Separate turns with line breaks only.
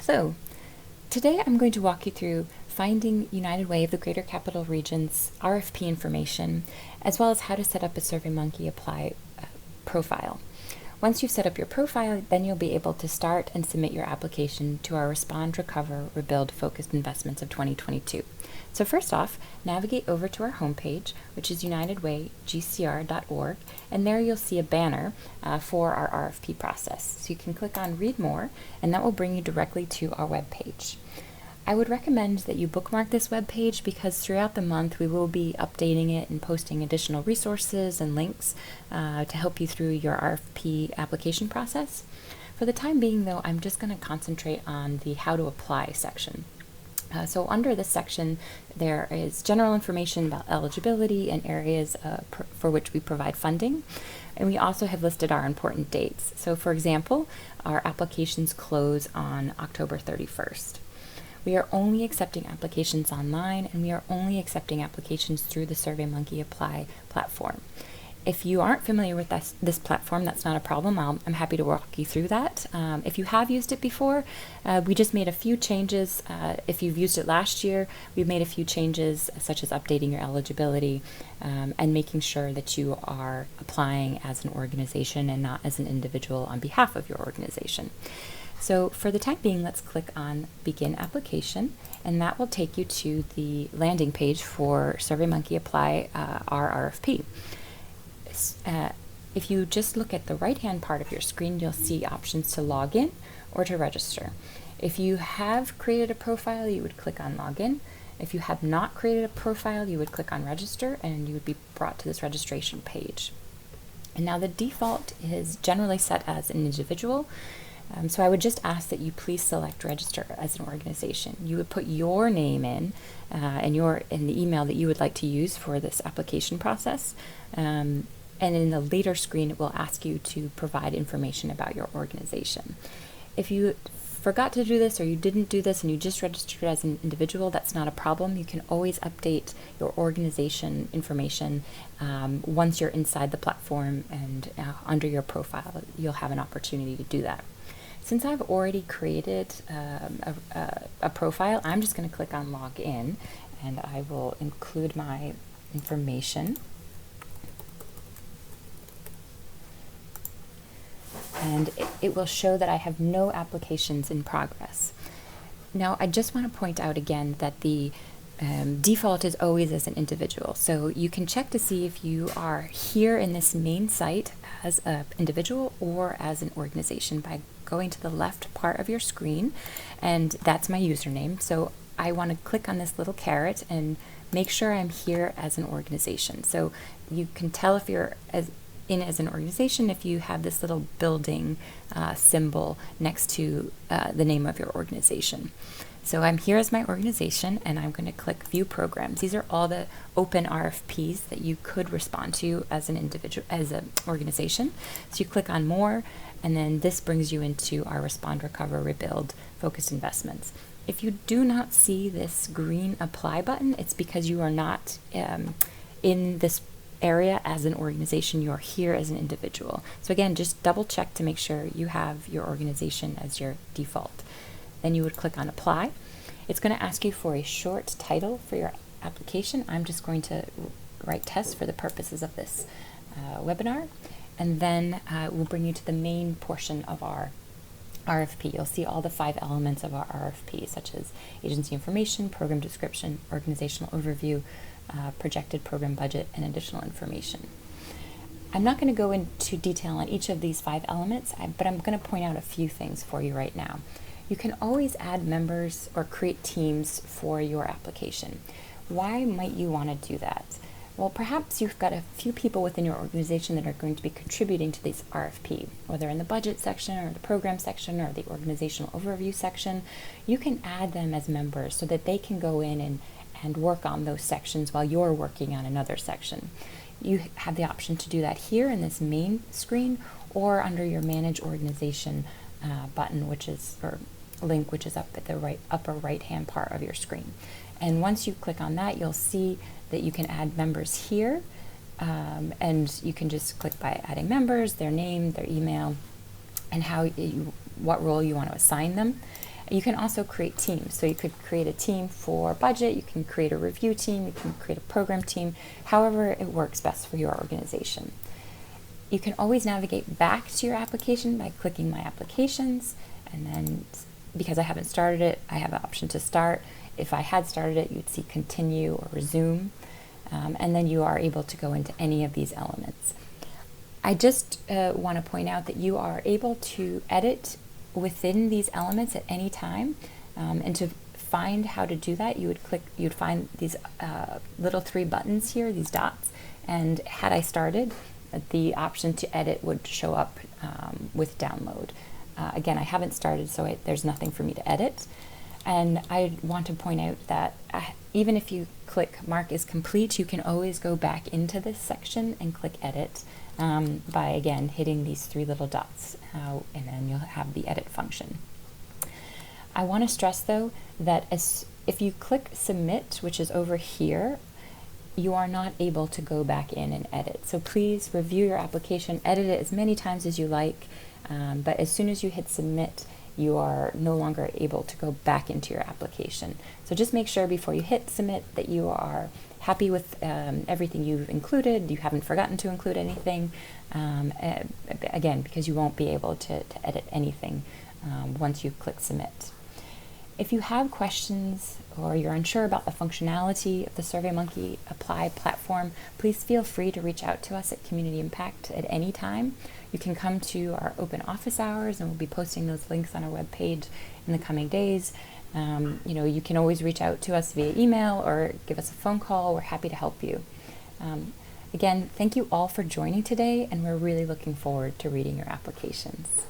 So, today I'm going to walk you through finding United Way of the Greater Capital Region's RFP information, as well as how to set up a SurveyMonkey Apply profile. Once you've set up your profile, then you'll be able to start and submit your application to our Respond, Recover, Rebuild Focused Investments of 2022. So first off, navigate over to our homepage, which is unitedwaygcr.org, and there you'll see a banner for our RFP process. So you can click on Read More, and that will bring you directly to our webpage. I would recommend that you bookmark this webpage because throughout the month we will be updating it and posting additional resources and links to help you through your RFP application process. For the time being, though, I'm just going to concentrate on the How to Apply section. So under this section, there is general information about eligibility and areas for which we provide funding. And we also have listed our important dates. So for example, our applications close on October 31st. We are only accepting applications online, and we are only accepting applications through the SurveyMonkey Apply platform. If you aren't familiar with this platform, that's not a problem. I'm happy to walk you through that. If you have used it before, we just made a few changes. If you've used it last year, we've made a few changes, such as updating your eligibility and making sure that you are applying as an organization and not as an individual on behalf of your organization. So for the time being, let's click on Begin Application, and that will take you to the landing page for SurveyMonkey Apply our RFP. If you just look at the right-hand part of your screen, you'll see options to log in or to register. If you have created a profile, you would click on Login. If you have not created a profile, you would click on Register, and you would be brought to this registration page. And now the default is generally set as an individual. So I would just ask that you please select Register as an organization. You would put your name in and the email that you would like to use for this application process. And in the later screen, it will ask you to provide information about your organization. If you forgot to do this or you didn't do this and you just registered as an individual, that's not a problem. You can always update your organization information once you're inside the platform, and under your profile, you'll have an opportunity to do that. Since I've already created a profile, I'm just going to click on Log In, and I will include my information. And it will show that I have no applications in progress. Now, I just want to point out again that the default is always as an individual. So you can check to see if you are here in this main site as an individual or as an organization by going to the left part of your screen, and that's my username. So I want to click on this little caret and make sure I'm here as an organization. So you can tell if you're as an organization if you have this little building symbol next to the name of your organization. So I'm here as my organization, and I'm going to click View Programs. These are all the open RFPs that you could respond to as an individual, as an organization. So you click on More, and then this brings you into our Respond, Recover, Rebuild Focused Investments. If you do not see this green Apply button, it's because you are not in this area as an organization. You are here as an individual. So again, just double check to make sure you have your organization as your default. Then you would click on Apply. It's going to ask you for a short title for your application. I'm just going to write Test for the purposes of this webinar. And then we'll bring you to the main portion of our RFP. You'll see all the 5 elements of our RFP, such as agency information, program description, organizational overview, projected program budget, and additional information. I'm not going to go into detail on each of these 5 elements, but I'm going to point out a few things for you right now. You can always add members or create teams for your application. Why might you want to do that? Well, perhaps you've got a few people within your organization that are going to be contributing to this RFP, whether in the budget section or the program section or the organizational overview section. You can add them as members so that they can go in and work on those sections while you're working on another section. You have the option to do that here in this main screen or under your Manage Organization button, or link, which is up at the upper right-hand part of your screen. And once you click on that, you'll see that you can add members here, and you can just click by adding members, their name, their email, and what role you want to assign them. You can also create teams. So you could create a team for budget, you can create a review team, you can create a program team, however it works best for your organization. You can always navigate back to your application by clicking My Applications, and then because I haven't started it, I have an option to start. If I had started it, you'd see Continue or Resume, and then you are able to go into any of these elements. I just want to point out that you are able to edit within these elements at any time, and to find how to do that, you'd find these little 3 buttons here, these dots, and had I started, the option to edit would show up with download. Again, I haven't started, so there's nothing for me to edit. And I want to point out that even if you click Mark is complete, you can always go back into this section and click Edit by, again, hitting these 3 little dots, and then you'll have the edit function. I want to stress, though, that if you click Submit, which is over here, you are not able to go back in and edit. So please review your application, edit it as many times as you like, but as soon as you hit Submit, you are no longer able to go back into your application. So just make sure before you hit Submit that you are happy with everything you've included, you haven't forgotten to include anything, again, because you won't be able to edit anything once you click Submit. If you have questions or you're unsure about the functionality of the SurveyMonkey Apply platform, please feel free to reach out to us at Community Impact at any time. You can come to our open office hours, and we'll be posting those links on our webpage in the coming days. You can always reach out to us via email or give us a phone call. We're happy to help you. Again, thank you all for joining today, and we're really looking forward to reading your applications.